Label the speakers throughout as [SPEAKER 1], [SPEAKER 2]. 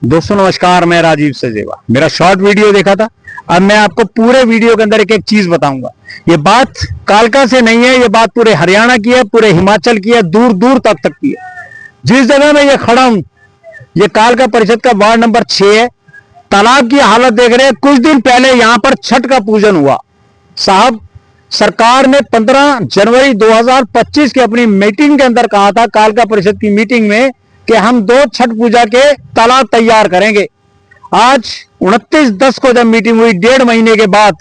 [SPEAKER 1] दोस्तों नमस्कार, मैं राजीव सचदेवा। मेरा शॉर्ट वीडियो देखा था, अब मैं आपको पूरे वीडियो के अंदर एक एक चीज बताऊंगा। ये बात कालका से नहीं है, ये बात पूरे हरियाणा की है, पूरे हिमाचल की है, दूर दूर तक की है। जिस जगह मैं ये खड़ा हूं, ये कालका परिषद का वार्ड नंबर 6 है। तालाब की हालत देख रहे हैं। कुछ दिन पहले यहां पर छठ का पूजन हुआ। साहब, सरकार ने 15 जनवरी 2025 की अपनी मीटिंग के अंदर कहा था, कालका परिषद की मीटिंग में, कि हम 2 छठ पूजा के तालाब तैयार करेंगे। आज 29/10 को जब मीटिंग हुई, 1.5 महीने के बाद,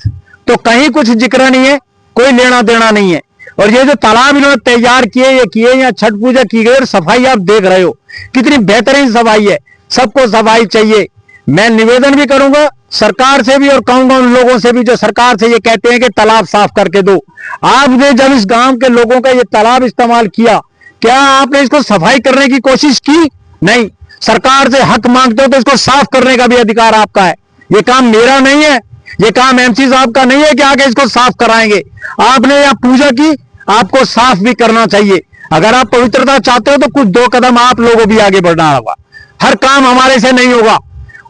[SPEAKER 1] तो कहीं कुछ जिक्र नहीं है, कोई लेना देना नहीं है। और ये जो तालाब इन्होंने तैयार किए, ये किए, या छठ पूजा की गई, और सफाई आप देख रहे हो कितनी बेहतरीन सफाई है। सबको सफाई चाहिए। मैं निवेदन भी करूंगा सरकार से भी, और कहूंगा उन लोगों से भी जो सरकार से ये कहते हैं कि तालाब साफ करके दो। आपने जब इस गांव के लोगों का ये तालाब इस्तेमाल किया, क्या आपने इसको सफाई करने की कोशिश की? नहीं। सरकार से हक मांगते हो तो इसको साफ करने का भी अधिकार आपका है। ये काम मेरा नहीं है, ये काम एमसी साहब का नहीं है कि आगे इसको साफ कराएंगे। आपने यहां पूजा की, आपको साफ भी करना चाहिए। अगर आप पवित्रता चाहते हो तो कुछ 2 कदम आप लोगों भी आगे बढ़ना होगा। हर काम हमारे से नहीं होगा।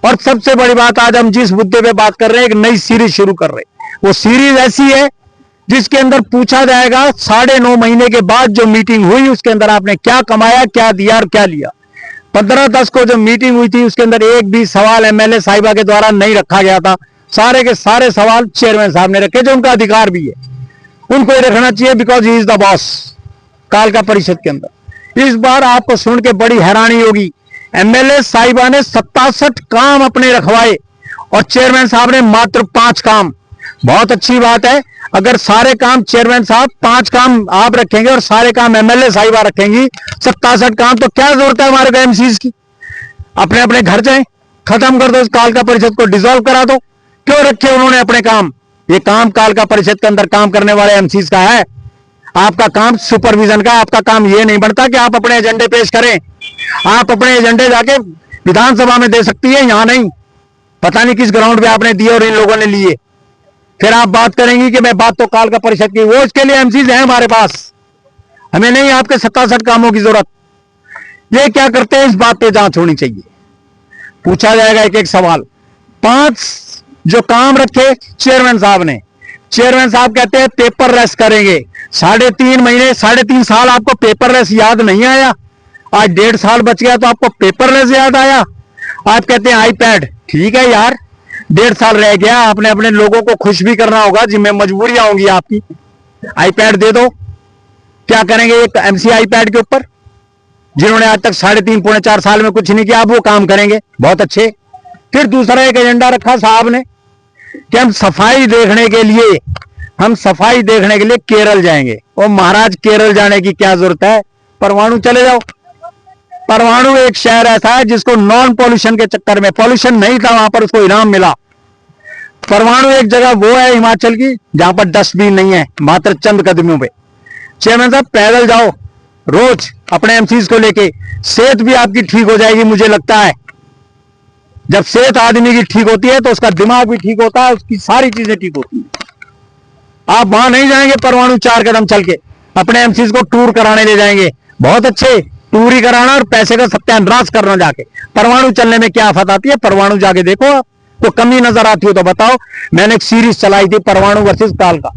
[SPEAKER 1] और सबसे बड़ी बात, आज हम जिस मुद्दे पे बात कर रहे हैं, एक नई सीरीज शुरू कर रहे हैं। वो सीरीज ऐसी है जिसके अंदर पूछा जाएगा 9.5 महीने के बाद जो मीटिंग हुई, उसके अंदर आपने क्या कमाया, क्या दिया और क्या लिया। 15/10 को जो मीटिंग हुई थी, उसके अंदर एक भी सवाल एमएलए साहिबा के द्वारा नहीं रखा गया था। सारे के सारे सवाल चेयरमैन साहब ने रखे, जो उनका अधिकार भी है, उनको ही रखना चाहिए, because he is the boss कालका परिषद के अंदर। इस बार आपको सुन के बड़ी हैरानी होगी, एमएलए साहिबा ने 67 काम अपने रखवाए और चेयरमैन साहब ने मात्र 5 काम। बहुत अच्छी बात है। अगर सारे काम चेयरमैन साहब, 5 काम आप रखेंगे और सारे काम एमएलए साहिबा रखेंगी, 67 काम, तो क्या जरूरत है हमारे को एमसीज की? अपने अपने घर जाएं, खत्म कर दो, कालका परिषद को डिसॉल्व करा दो। क्यों रखे उन्होंने अपने काम? ये काम कालका परिषद के अंदर काम करने वाले एमसीज का है। आपका काम सुपरविजन का। आपका काम ये नहीं बनता कि आप अपने एजेंडे पेश करें। आप अपने एजेंडे जाके विधानसभा में दे सकती है, यहां नहीं। पता नहीं किस ग्राउंड पे आपने दिए और इन लोगों ने लिए। फिर आप बात करेंगी कि मैं बात तो कालका परिषद की, वो इसके लिए एमसीज है हमारे पास। हमें नहीं आपके 67 कामों की जरूरत। ये क्या करते हैं, इस बात पे जांच होनी चाहिए। पूछा जाएगा एक एक सवाल। 5 जो काम रखे चेयरमैन साहब ने, चेयरमैन साहब कहते हैं पेपरलेस करेंगे। 3.5 महीने, 3.5 साल आपको पेपरलेस याद नहीं आया? आज 1.5 साल बच गया तो आपको पेपरलेस याद आया? आप कहते हैं आईपैड। ठीक है यार, 1.5 साल रह गया, आपने अपने लोगों को खुश भी करना होगा, जिनमें मजबूरियां होंगी आपकी। आईपैड दे दो। क्या करेंगे एक एमसी आईपैड के ऊपर? जिन्होंने आज तक 3.5 पौने 4 साल में कुछ नहीं किया, आप वो काम करेंगे। बहुत अच्छे। फिर दूसरा एक एजेंडा रखा साहब ने कि हम सफाई देखने के लिए केरल जाएंगे। और महाराज, केरल जाने की क्या जरूरत है? परवाणु चले जाओ। परवाणु एक शहर ऐसा है जिसको नॉन पॉल्यूशन के चक्कर में, पॉल्यूशन नहीं था वहां पर, उसको इनाम मिला। परवाणु एक जगह वो है हिमाचल की जहां पर डस्टबिन नहीं है, मात्र चंद कदमों पे। चेयरमैन साहब, पैदल जाओ रोज अपने एमसीज को लेके, सेहत भी आपकी ठीक हो जाएगी। मुझे लगता है जब सेहत आदमी की ठीक होती है तो उसका दिमाग भी ठीक होता है, उसकी सारी चीजें ठीक होती है। आप वहां नहीं जाएंगे परवाणु 4 कदम चल के, अपने एमसीज को टूर कराने ले जाएंगे। बहुत अच्छे, टूर ही कराना और पैसे का सत्यानाश करना जाके। परवाणु चलने में क्या आफत आती है? परवाणु जाके देखो। आप तो कमी नजर आती हो तो बताओ। मैंने एक सीरीज चलाई थी, परवाणु वर्सेस कालका,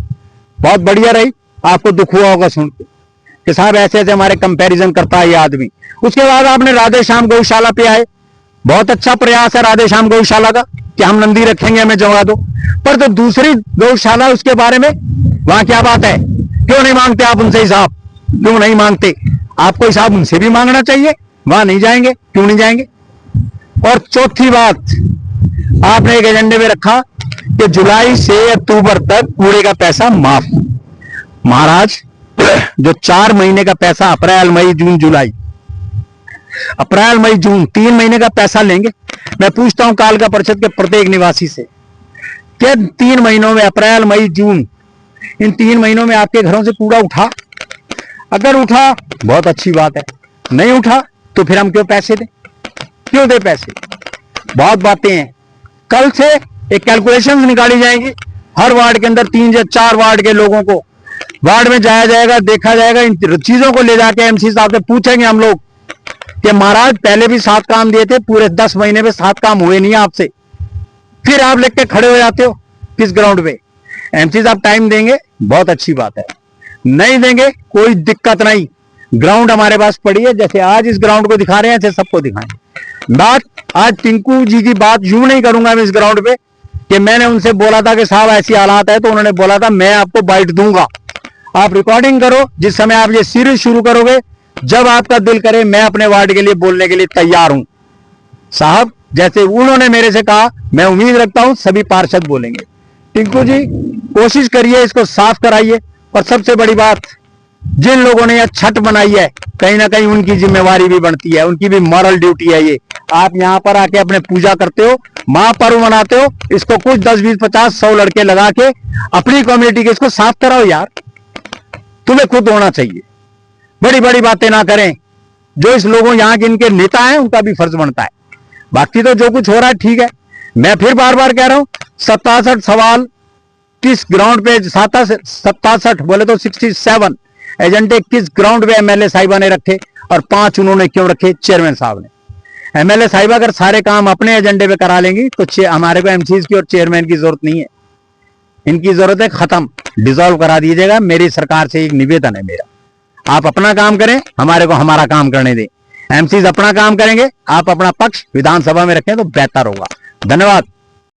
[SPEAKER 1] बहुत बढ़िया रही। आपको दुख हुआ होगा सुन के कि साहब ऐसे ऐसे हमारे कंपैरिजन करता है ये आदमी। उसके बाद आपने राधे श्याम गौशाला पे आए। बहुत अच्छा प्रयास है राधे श्याम गौशाला का कि हम नंदी रखेंगे, हमें जगा दो। पर तो दूसरी गौशाला, उसके बारे में वहां क्या बात है? क्यों नहीं मांगते आप उनसे हिसाब? क्यों नहीं मांगते? आपको हिसाब उनसे भी मांगना चाहिए। वहां नहीं जाएंगे, क्यों नहीं जाएंगे? और चौथी बात, आपने एक एजेंडे में रखा कि जुलाई से अक्टूबर तक कूड़े का पैसा माफ। महाराज, जो 4 महीने का पैसा, अप्रैल मई जून जुलाई, अप्रैल मई जून 3 महीने का पैसा लेंगे। मैं पूछता हूं कालका परिषद के प्रत्येक निवासी से, क्या 3 महीनों में, अप्रैल मई जून, इन 3 महीनों में आपके घरों से कूड़ा उठा? अगर उठा बहुत अच्छी बात है, नहीं उठा तो फिर हम क्यों पैसे दें? क्यों दे पैसे? बहुत बातें हैं। कल से एक कैलकुलेशन निकाली जाएंगी। हर वार्ड के अंदर 3 या 4 वार्ड के लोगों को वार्ड में जाया जाएगा, देखा जाएगा। इन चीजों को ले जाके एमसी साहब से पूछेंगे हम लोग कि महाराज पहले भी 7 काम दिए थे, पूरे 10 महीने में 7 काम हुए नहीं आपसे, फिर आप लेके के खड़े हो जाते हो किस ग्राउंड पे? एमसीज आप टाइम देंगे, बहुत अच्छी बात है, नहीं देंगे कोई दिक्कत नहीं। ग्राउंड हमारे पास पड़ी है, जैसे आज इस ग्राउंड को दिखा रहे हैं ऐसे सबको दिखाएंगे। बात आज टिंकू जी की बात यूं नहीं करूंगा मैं इस ग्राउंड पे कि मैंने उनसे बोला था कि साहब ऐसी हालात है, तो उन्होंने बोला था मैं आपको बाइट दूंगा। आप रिकॉर्डिंग करो, जिस समय आप ये सीरीज शुरू करोगे, जब आपका दिल करे मैं अपने वार्ड के लिए बोलने के लिए तैयार हूं। साहब जैसे उन्होंने मेरे से कहा, मैं उम्मीद रखता हूं सभी पार्षद बोलेंगे। टिंकू जी कोशिश करिए, इसको साफ कराइए। और सबसे बड़ी बात, जिन लोगों ने यह छठ बनाई है, कहीं ना कहीं उनकी जिम्मेवारी भी बनती है, उनकी भी मॉरल ड्यूटी है ये। आप यहां पर आके अपने पूजा करते हो, महापर्व मनाते हो, इसको कुछ 10, 20, 50, 100 लड़के लगा के अपनी कम्युनिटी के इसको साफ कराओ यार। तुम्हें खुद होना चाहिए, बड़ी बड़ी बातें ना करें। जो इस लोगों यहां के इनके नेता हैं उनका भी फर्ज बनता है। बाकी तो जो कुछ हो रहा है ठीक है। मैं फिर बार बार कह रहा हूं, 67 सवाल किस ग्राउंड पे, 67 बोले तो 67 एजेंडे किस ग्राउंड पे एमएलए साहिबा ने रखे, और 5 उन्होंने क्यों रखे? चेयरमैन साहब ने। एमएलए साहिबा अगर सारे काम अपने एजेंडे पे करा लेंगी तो हमारे को एमसीज की और चेयरमैन की जरूरत नहीं है। इनकी जरूरत है खत्म, डिसॉल्व करा दीजिएगा। मेरी सरकार से एक निवेदन है मेरा, आप अपना काम करें, हमारे को हमारा काम करने दें। एमसीज अपना काम करेंगे, आप अपना पक्ष विधानसभा में रखें तो बेहतर होगा। धन्यवाद।